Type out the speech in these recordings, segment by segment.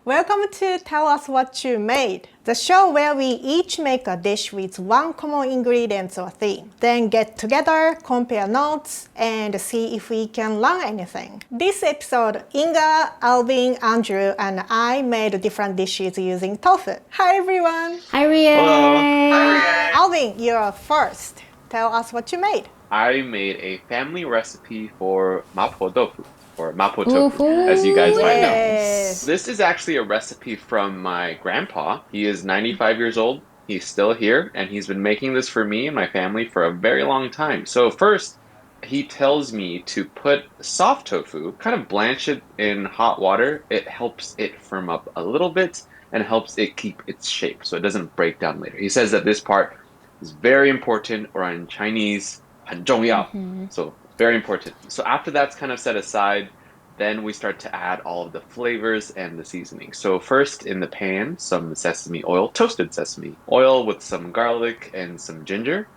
Welcome to Tell Us What You Made, the show where we each make a dish with one common ingredient or theme. Then get together, compare notes, and see if we can learn anything. This episode, Inga, Alvin, Andrew, and I made different dishes using tofu. Hi everyone! Hi Rie! Hello. Hi. Alvin, you're first. Tell us what you made. I made a family recipe for mapo tofu, or mapo tofu, as you guys might know. Yes. This is actually a recipe from my grandpa. He is 95 years old. He's still here, and he's been making this for me and my family for a very long time. So first, he tells me to put soft tofu, kind of blanch it in hot water. It helps it firm up a little bit and helps it keep its shape so it doesn't break down later. He says that this part is very important, or in Chinese, 很重要. So very important. So after that's kind of set aside, then we start to add all of the flavors and the seasoning. So first in the pan, some sesame oil, toasted sesame oil with some garlic and some ginger.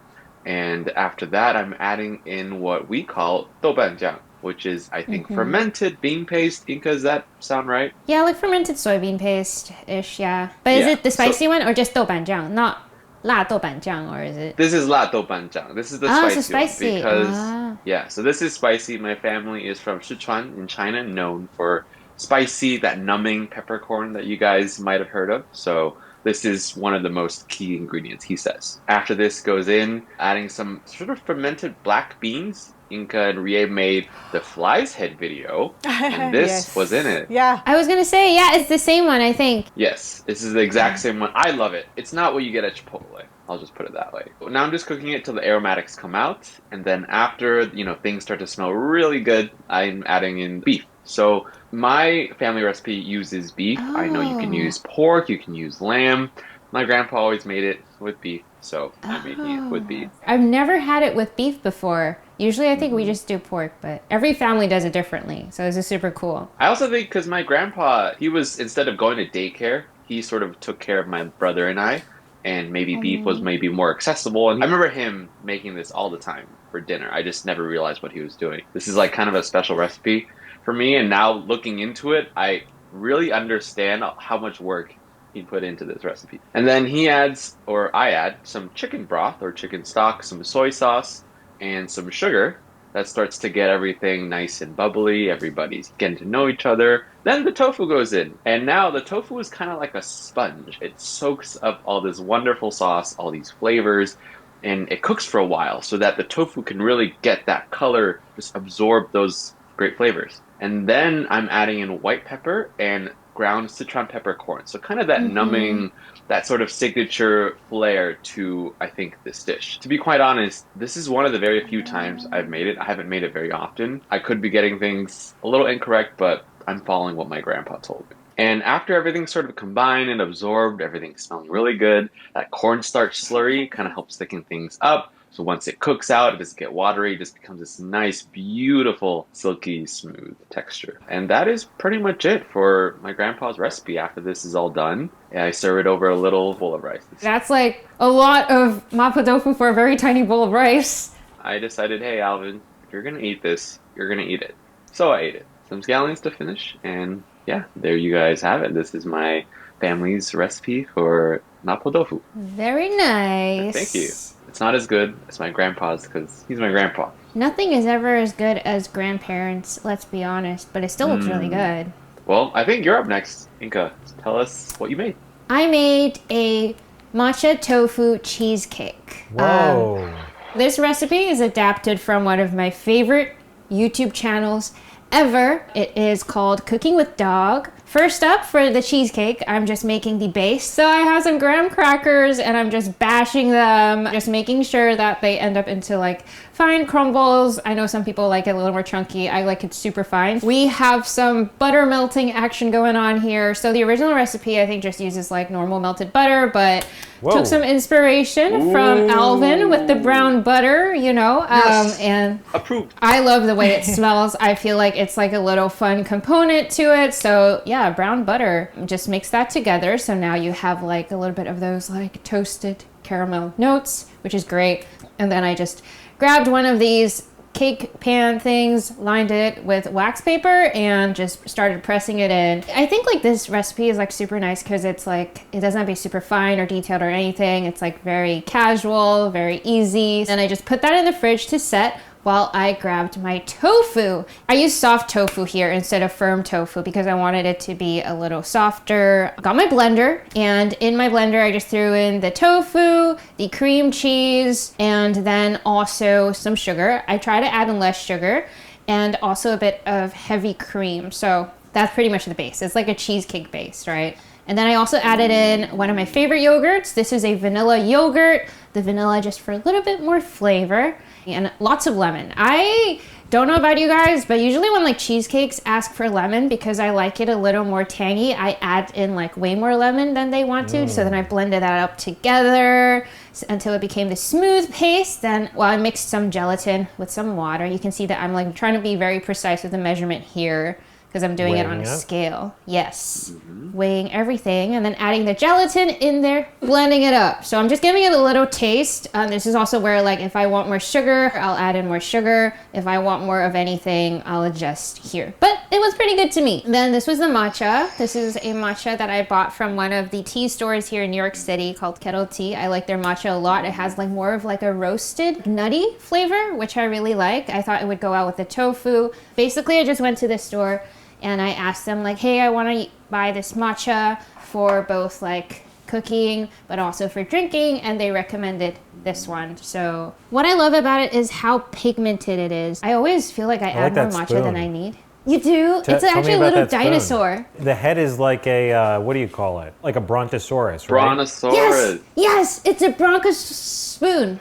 And after that, I'm adding in what we call doubanjiang, which is, I think, fermented bean paste. Inka, does that sound right? Yeah, like fermented soybean paste-ish, yeah. But is Yeah, it the spicy so- one or just doubanjiang? Not 辣豆瓣酱, or is it? This is la doubanjiang. This is the Oh, spicy, so spicy. one because Ah. yeah, so this is spicy. My family is from Sichuan in China, known for spicy, that numbing peppercorn that you guys might have heard of. So this is one of the most key ingredients, he says. After this goes in, adding some sort of fermented black beans. Inka and Rie made the fly's head video, and this Yes. was in it. Yeah. I was gonna say, yeah, it's the same one, I think. Yes, this is the exact same one. I love it. It's not what you get at Chipotle. I'll just put it that way. Now I'm just cooking it till the aromatics come out, and then after, things start to smell really good, I'm adding in beef. So my family recipe uses beef. I know you can use pork, you can use lamb. My grandpa always made it with beef, so I'm making it with beef. I've never had it with beef before. Usually I think we just do pork, but every family does it differently. So this is super cool. I also think because my grandpa, instead of going to daycare, he sort of took care of my brother and I, and maybe beef was maybe more accessible. And I remember him making this all the time for dinner. I just never realized what he was doing. This is like kind of a special recipe for me, and now looking into it, I really understand how much work he put into this recipe. And then I add some chicken broth or chicken stock, some soy sauce, and some sugar. That starts to get everything nice and bubbly. Everybody's getting to know each other. Then the tofu goes in. And now the tofu is kind of like a sponge. It soaks up all this wonderful sauce, all these flavors, and it cooks for a while so that the tofu can really get that color, just absorb those great flavors. And then I'm adding in white pepper and ground Sichuan peppercorn. So kind of that numbing, that sort of signature flair to, I think, this dish. To be quite honest, this is one of the very few times I've made it. I haven't made it very often. I could be getting things a little incorrect, but I'm following what my grandpa told me. And after everything's sort of combined and absorbed, everything's smelling really good. That cornstarch slurry kind of helps thicken things up. So once it cooks out, it doesn't get watery, it just becomes this nice, beautiful, silky, smooth texture. And that is pretty much it for my grandpa's recipe. After this is all done, I serve it over a little bowl of rice. That's like a lot of mapo tofu for a very tiny bowl of rice. I decided, hey, Alvin, if you're going to eat this, you're going to eat it. So I ate it. Some scallions to finish, and yeah, there you guys have it. This is my family's recipe for mapo tofu. Very nice. Thank you. It's not as good as my grandpa's because he's my grandpa. Nothing is ever as good as grandparents, let's be honest, but it still looks really good. Well, I think you're up next, Inka. Tell us what you made. I made a matcha tofu cheesecake. Whoa. This recipe is adapted from one of my favorite YouTube channels ever. It is called Cooking with Dog. First up, for the cheesecake, I'm just making the base. So I have some graham crackers and I'm just bashing them, just making sure that they end up into like fine crumbles. I know some people like it a little more chunky. I like it super fine. We have some butter melting action going on here. So the original recipe, I think, just uses like normal melted butter, but took some inspiration from Alvin with the brown butter, Yes. And Approved. I love the way it smells. I feel like it's like a little fun component to it. So yeah, brown butter just mix that together. So now you have like a little bit of those like toasted caramel notes, which is great. And then I just grabbed one of these cake pan things, lined it with wax paper, and just started pressing it in. I think like this recipe is like super nice because it's like, it doesn't have to be super fine or detailed or anything. It's like very casual, very easy. And I just put that in the fridge to set while I grabbed my tofu. I used soft tofu here instead of firm tofu because I wanted it to be a little softer. I got my blender, and in my blender I just threw in the tofu, the cream cheese, and then also some sugar. I try to add in less sugar, and also a bit of heavy cream. So that's pretty much the base. It's like a cheesecake base, right? And then I also added in one of my favorite yogurts. This is a vanilla yogurt. The vanilla just for a little bit more flavor, and lots of lemon. I don't know about you guys, but usually when like cheesecakes ask for lemon, because I like it a little more tangy, I add in like way more lemon than they want to. So then I blended that up together until it became the smooth paste. Then I mixed some gelatin with some water. You can see that I'm like trying to be very precise with the measurement here, because I'm doing it on a scale. Yes, weighing everything and then adding the gelatin in there, blending it up. So I'm just giving it a little taste. This is also where like if I want more sugar, I'll add in more sugar. If I want more of anything, I'll adjust here. But it was pretty good to me. Then this was the matcha. This is a matcha that I bought from one of the tea stores here in New York City called Kettle Tea. I like their matcha a lot. It has like more of like a roasted nutty flavor, which I really like. I thought it would go out with the tofu. Basically, I just went to the store and I asked them like, hey, I want to buy this matcha for both like cooking, but also for drinking. And they recommended this one. So what I love about it is how pigmented it is. I always feel like I add more matcha than I need. You do? It's actually a little dinosaur. The head is like a, what do you call it? Like a brontosaurus, right? Brontosaurus. Yes, it's a bronchos spoon.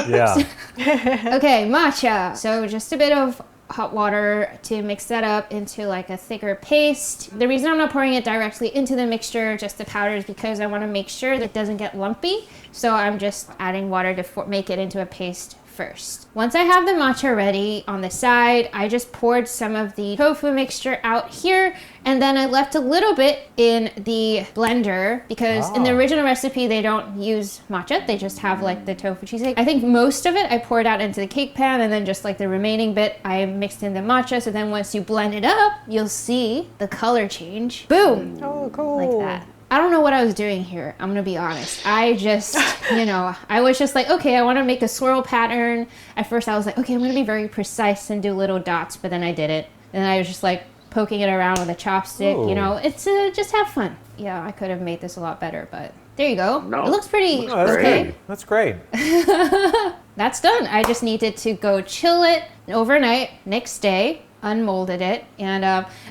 Yeah. Okay, matcha. So just a bit of hot water to mix that up into like a thicker paste. The reason I'm not pouring it directly into the mixture, just the powder, is because I want to make sure that it doesn't get lumpy. So I'm just adding water to make it into a paste first. Once I have the matcha ready on the side, I just poured some of the tofu mixture out here, and then I left a little bit in the blender because in the original recipe they don't use matcha, they just have like the tofu cheesecake. I think most of it I poured out into the cake pan, and then just like the remaining bit I mixed in the matcha. So then once you blend it up, you'll see the color change. Boom! Oh, cool. Like that. I don't know what I was doing here. I'm gonna be honest. I just, I was just like, okay, I want to make a swirl pattern. At first I was like, okay, I'm gonna be very precise and do little dots, but then I did it. And I was just like poking it around with a chopstick. Ooh. It's just have fun. Yeah, I could have made this a lot better, but there you go. No. It looks pretty Okay. That's great. That's done. I just needed to go chill it overnight. Next day, unmolded it, and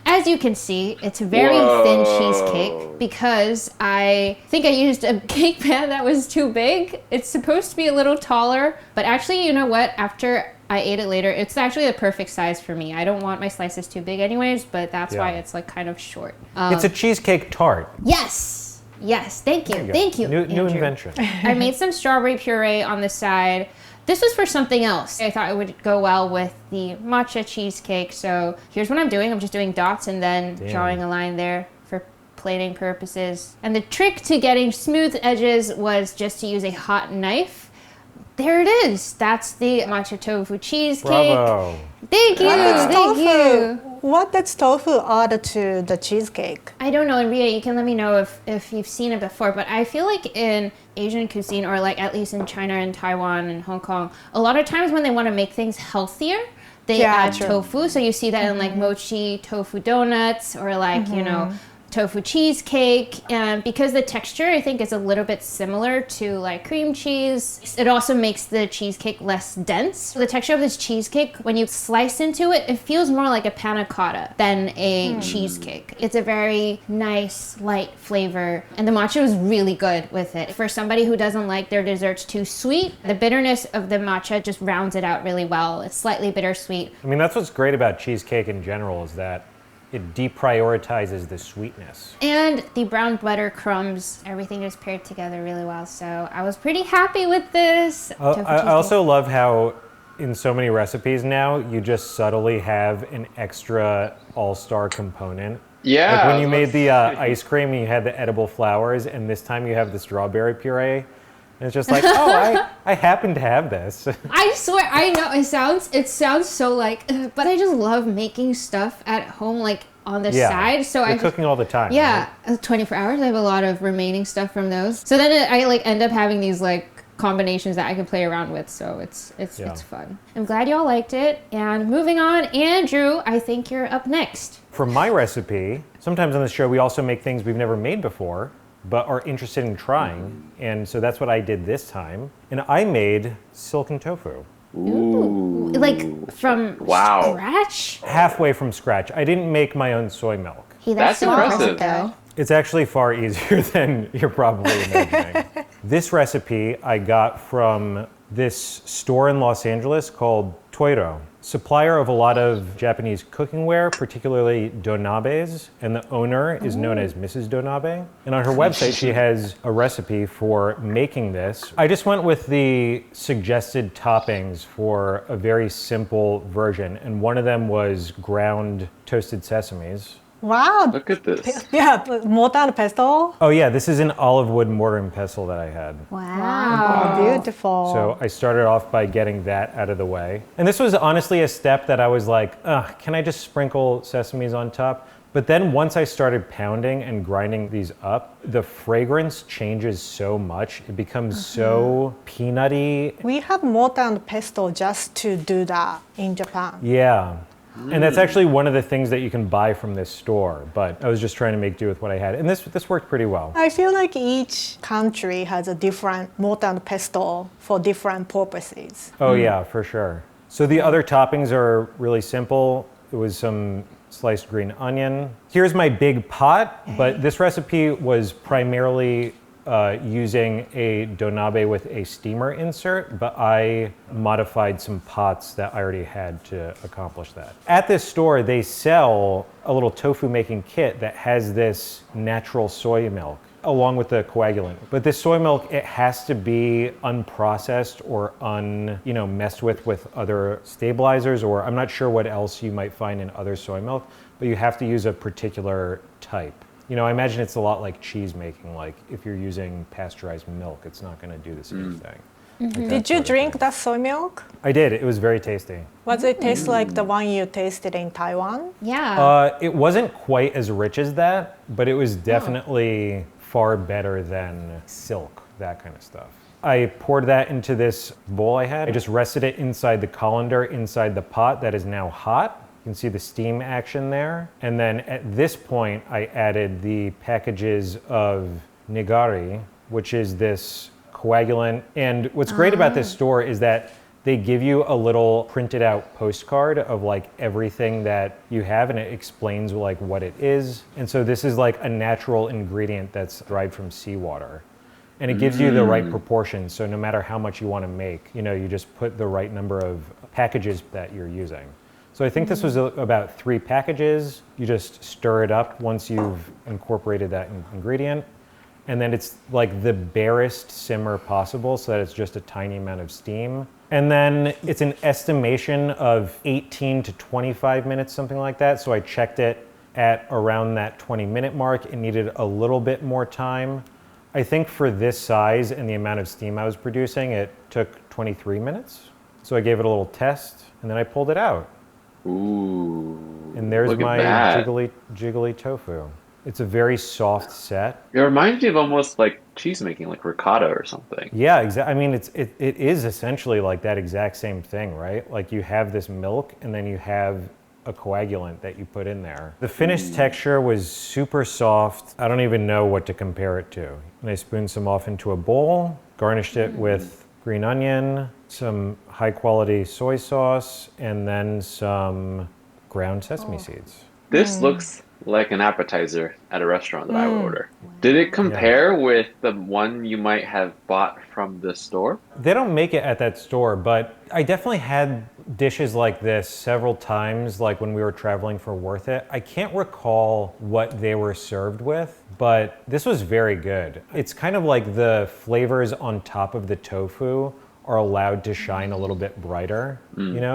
as you can see, it's a very thin cheesecake because I think I used a cake pan that was too big. It's supposed to be a little taller, but actually, you know what? After I ate it later, it's actually the perfect size for me. I don't want my slices too big anyways, but that's why it's like kind of short. It's a cheesecake tart. Yes, thank you, New Andrew. invention. I made some strawberry puree on the side. This was for something else. I thought it would go well with the matcha cheesecake. So here's what I'm doing. I'm just doing dots and then drawing a line there for plating purposes. And the trick to getting smooth edges was just to use a hot knife. There it is. That's the matcha tofu cheesecake. Bravo. Thank you. Thank you. What does tofu add to the cheesecake? I don't know, and Ria, you can let me know if you've seen it before, but I feel like in Asian cuisine, or like at least in China and Taiwan and Hong Kong, a lot of times when they want to make things healthier, they add tofu. So you see that in like mochi tofu donuts, or like, tofu cheesecake, and because the texture I think is a little bit similar to like cream cheese, it also makes the cheesecake less dense. The texture of this cheesecake, when you slice into it, it feels more like a panna cotta than a cheesecake. It's a very nice light flavor, and the matcha was really good with it. For somebody who doesn't like their desserts too sweet, the bitterness of the matcha just rounds it out really well. It's slightly bittersweet. I mean, that's what's great about cheesecake in general, is that it deprioritizes the sweetness. And the brown butter crumbs, everything just paired together really well. So I was pretty happy with this. I also love how in so many recipes now, you just subtly have an extra all-star component. Yeah. Like when you made the ice cream, you had the edible flowers, and this time you have the strawberry puree. And it's just like, oh, I happen to have this. I swear, I know it sounds so like, but I just love making stuff at home, like on the side. So You're cooking all the time. Yeah, right? 24 hours. I have a lot of remaining stuff from those. So then I like end up having these like combinations that I can play around with. So it's fun. I'm glad y'all liked it. And moving on, Andrew, I think you're up next. For my recipe, sometimes on this show we also make things we've never made before, but are interested in trying. And so that's what I did this time. And I made silken tofu. Ooh. Like from scratch? Halfway from scratch. I didn't make my own soy milk. Hey, That's so impressive. though. It's actually far easier than you're probably imagining. This recipe I got from this store in Los Angeles called Toiro, supplier of a lot of Japanese cookingware, particularly donabes, and the owner is known as Mrs. Donabe. And on her website, she has a recipe for making this. I just went with the suggested toppings for a very simple version, and one of them was ground toasted sesames. Wow. Look at this. Yeah, mortar and pestle. Oh yeah, this is an olive wood mortar and pestle that I had. Wow. Oh, beautiful. So I started off by getting that out of the way. And this was honestly a step that I was like, can I just sprinkle sesames on top? But then once I started pounding and grinding these up, the fragrance changes so much. It becomes so peanutty. We have mortar and pestle just to do that in Japan. Yeah. And that's actually one of the things that you can buy from this store, but I was just trying to make do with what I had. And this worked pretty well. I feel like each country has a different mortar and pestle for different purposes. Oh yeah, for sure. So the other toppings are really simple. It was some sliced green onion. Here's my big pot, but this recipe was primarily using a donabe with a steamer insert, but I modified some pots that I already had to accomplish that. At this store, they sell a little tofu making kit that has this natural soy milk along with the coagulant. But this soy milk, it has to be unprocessed or messed with other stabilizers, or I'm not sure what else you might find in other soy milk, but you have to use a particular type. I imagine it's a lot like cheese making. Like if you're using pasteurized milk, it's not going to do the same thing. Like Did you drink that soy milk? I did. It was very tasty. Was it taste like the one you tasted in Taiwan? Yeah. It wasn't quite as rich as that, but it was definitely far better than silk, that kind of stuff. I poured that into this bowl I had. I just rested it inside the colander, inside the pot that is now hot. You can see the steam action there. And then at this point, I added the packages of nigari, which is this coagulant. And what's great about this store is that they give you a little printed out postcard of like everything that you have, and it explains like what it is. And so this is like a natural ingredient that's derived from seawater. And it gives you the right proportions. So no matter how much you want to make, you just put the right number of packages that you're using. So I think this was about 3 packages. You just stir it up once you've incorporated that ingredient. And then it's like the barest simmer possible so that it's just a tiny amount of steam. And then it's an estimation of 18 to 25 minutes, something like that. So I checked it at around that 20-minute mark. It needed a little bit more time. I think for this size and the amount of steam I was producing, it took 23 minutes. So I gave it a little test and then I pulled it out. Ooh. And there's look my at that. jiggly tofu. It's a very soft set. It reminds me of almost like cheese making, like ricotta or something. Yeah, exactly. I mean, it is essentially like that exact same thing, right? Like you have this milk and then you have a coagulant that you put in there. The finished texture was super soft. I don't even know what to compare it to. And I spooned some off into a bowl, garnished it with green onion, some high quality soy sauce, and then some ground sesame seeds. This looks like an appetizer at a restaurant that I would order. Did it compare with the one you might have bought from the store? They don't make it at that store, but I definitely had dishes like this several times, like when we were traveling for Worth It. I can't recall what they were served with, but this was very good. It's kind of like the flavors on top of the tofu are allowed to shine a little bit brighter,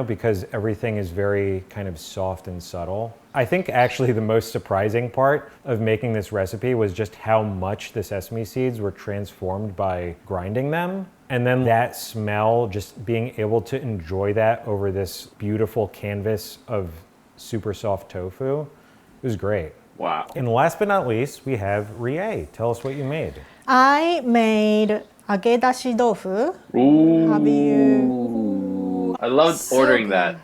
because everything is very kind of soft and subtle. I think actually the most surprising part of making this recipe was just how much the sesame seeds were transformed by grinding them. And then that smell, just being able to enjoy that over this beautiful canvas of super soft tofu, it was great. Wow. And last but not least, we have Rie. Tell us what you made. I made Akedashi Dofu. Ooh. Have you? I loved So ordering good. that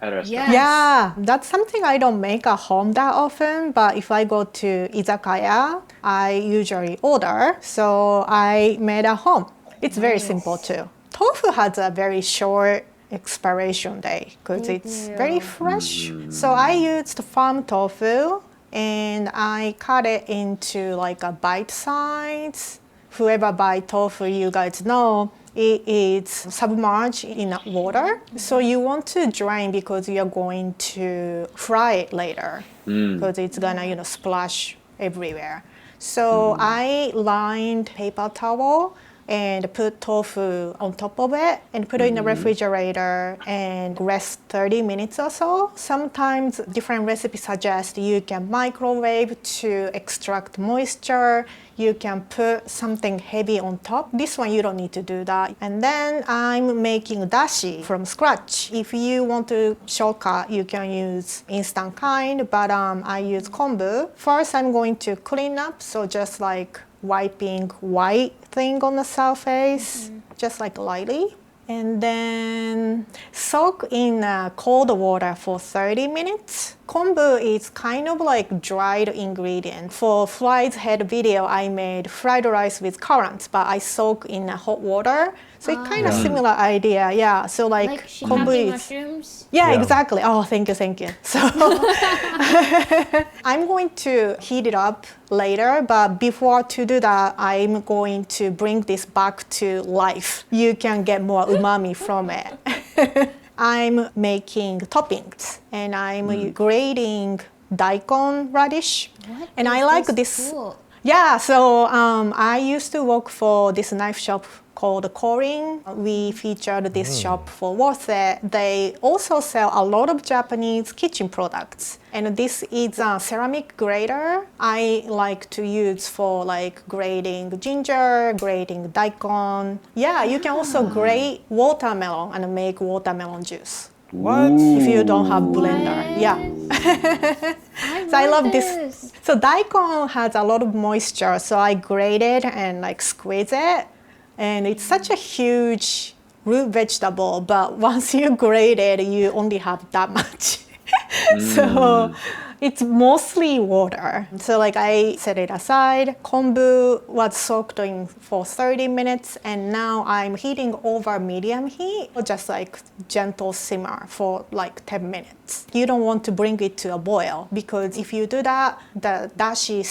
at a restaurant. Yes. Yeah, that's something I don't make at home that often, but if I go to izakaya, I usually order. So I made at home. It's very simple too. Tofu has a very short expiration date because it's very fresh. So I used farm tofu and I cut it into like a bite size. Whoever buy tofu, you guys know, it is submerged in water. So you want to drain because you're going to fry it later because it's gonna, splash everywhere. So I lined paper towel and put tofu on top of it and put it in the refrigerator and rest 30 minutes or so. Sometimes different recipes suggest you can microwave to extract moisture. You can put something heavy on top. This one you don't need to do that. And then I'm making dashi from scratch. If you want to shortcut, you can use instant kind, but I use kombu. First I'm going to clean up, so just like wiping white thing on the surface, just like lightly. And then soak in cold water for 30 minutes. Kombu is kind of like dried ingredient. For fried head video, I made fried rice with currants, but I soak in hot water. So it's kind of similar idea, yeah. So like kombu shiitake is... mushrooms? Yeah, Yeah. exactly. Oh, thank you. So I'm going to heat it up later, but before to do that, I'm going to bring this back to life. You can get more umami from it. I'm making toppings and I'm grating daikon radish. And I like this. Cool. Yeah, so I used to work for this knife shop called Corin. We featured this shop for Worth It. They also sell a lot of Japanese kitchen products. And this is a ceramic grater I like to use for like grating ginger, grating daikon. Yeah, you can also grate watermelon and make watermelon juice. What? If you don't have blender, yeah. So I love this. So daikon has a lot of moisture, so I grate it and like squeeze it. And it's such a huge root vegetable, but once you grate it, you only have that much. So it's mostly water. So like I set it aside. Kombu was soaked in for 30 minutes and now I'm heating over medium heat, just like gentle simmer for like 10 minutes. You don't want to bring it to a boil because if you do that, the dashi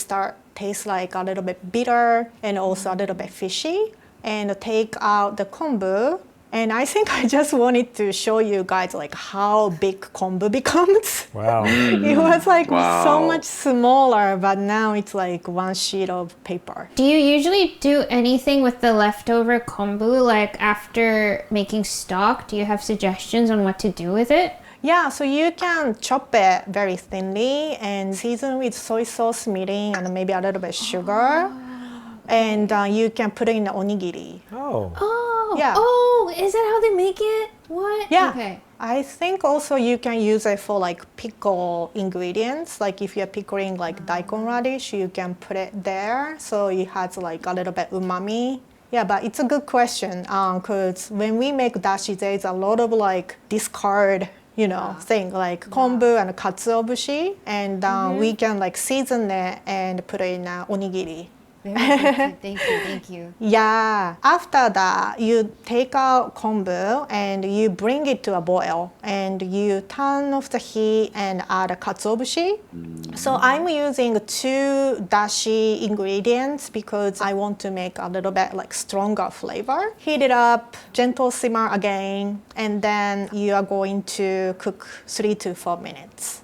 tastes like a little bit bitter and also a little bit fishy. And take out the kombu. And I think I just wanted to show you guys like how big kombu becomes. Wow. It was like so Wow. much smaller, but now it's like one sheet of paper. Do you usually do anything with the leftover kombu, like after making stock? Do you have suggestions on what to do with it? Yeah, so you can chop it very thinly and season with soy sauce, mirin, and maybe a little bit sugar. And you can put it in the onigiri. Oh. Oh, Yeah. Oh, is that how they make it? What? Yeah. Okay. I think also you can use it for like pickle ingredients. Like if you're pickling like daikon radish, you can put it there. So it has like a little bit umami. Yeah, but it's a good question because when we make dashi, there's a lot of like discard thing like kombu and katsuobushi. And we can like season it and put it in onigiri. Thank you. Yeah, after that, you take out kombu and you bring it to a boil and you turn off the heat and add a katsuobushi. So I'm using 2 dashi ingredients because I want to make a little bit like stronger flavor. Heat it up, gentle simmer again, and then you are going to cook 3 to 4 minutes.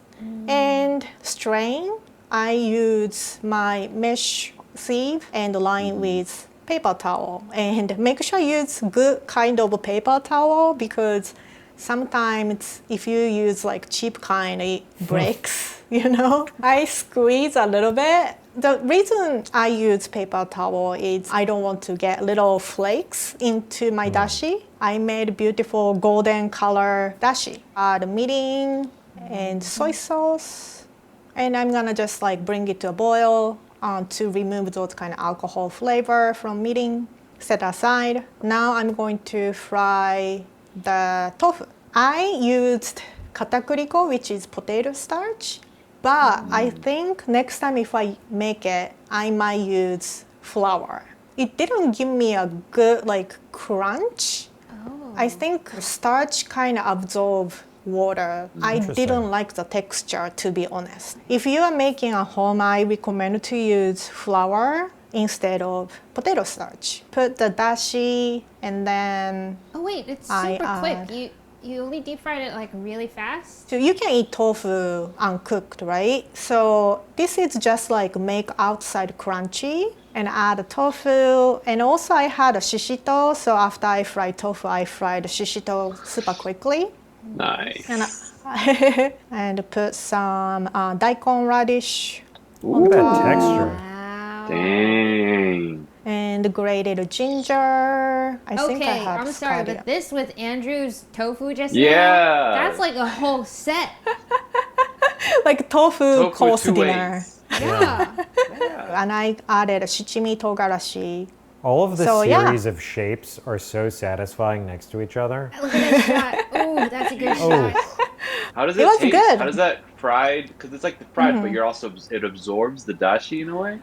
And strain, I use my mesh sieve and line with paper towel and make sure you use good kind of paper towel because sometimes if you use like cheap kind, it breaks, you know? I squeeze a little bit. The reason I use paper towel is I don't want to get little flakes into my dashi. I made beautiful golden color dashi. The mirin and soy sauce. And I'm gonna just like bring it to a boil to remove those kind of alcohol flavor from mirin. Set aside. Now I'm going to fry the tofu. I used katakuriko, which is potato starch. But I think next time if I make it, I might use flour. It didn't give me a good like crunch. I think starch kind of absorb water. I didn't like the texture, to be honest. If you are making a home, I recommend to use flour instead of potato starch. Put the dashi and then Oh wait, it's super quick. You only deep fried it like really fast? so you can eat tofu uncooked, right? So this is just like make outside crunchy and add tofu. And also I had a shishito, so after I fried tofu, I fried shishito super quickly. Nice. And put some daikon radish Look at that texture. Wow. Dang. and grated ginger. I think I Okay, have I'm sorry, scallion. but this with Andrew's tofu just Yeah. now, that's like a whole set. Like tofu course two dinner. ways. Yeah. And I added shichimi togarashi. All of the So, yeah. series of shapes are so satisfying next to each other. Look at that shot. Oh, that's a good Oh. shot. How does It it was taste? good. How does that fried? Because it's like the fried, but you're also it absorbs the dashi in a way.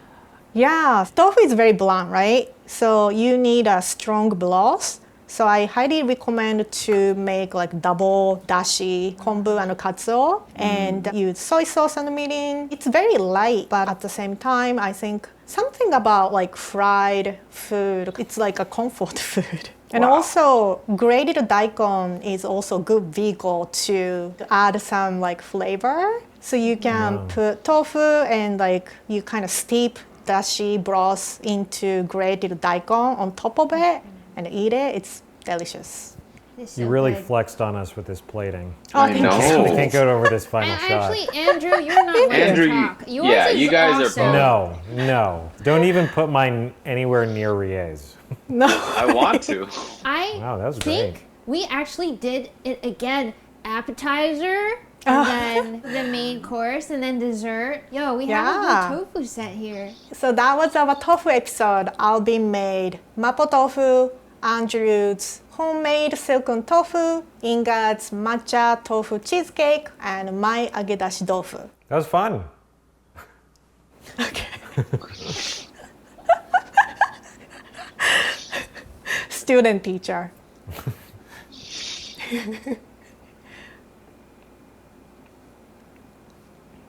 Yeah, tofu is very blunt, right? So you need a strong broth. So I highly recommend to make like double dashi, kombu and katsuo, and use soy sauce and mirin. It's very light, but at the same time, I think something about like fried food, it's like a comfort food. And Wow. also, grated daikon is also good vehicle to add some like flavor. So you can put tofu and like you kind of steep dashi broth into grated daikon on top of it and eat it. It's delicious. It's You so really good. flexed on us with this plating. Oh, I thank you know. so We much. can't go over this final And shot. actually, Andrew, you're not one Andrew, to talk. Yours yeah, is you guys are awesome. both. No. Don't even put mine anywhere near Rie's. No. I want to. I Wow, that was think great. we actually did it again. Appetizer, and then the main course, and then dessert. Yo, we have a Yeah. whole tofu set here. So that was our tofu episode. Alvin made mapo tofu, Andrew's homemade silken tofu, Inga's matcha tofu cheesecake, and my agedashi dofu. That was fun. Okay. Student teacher.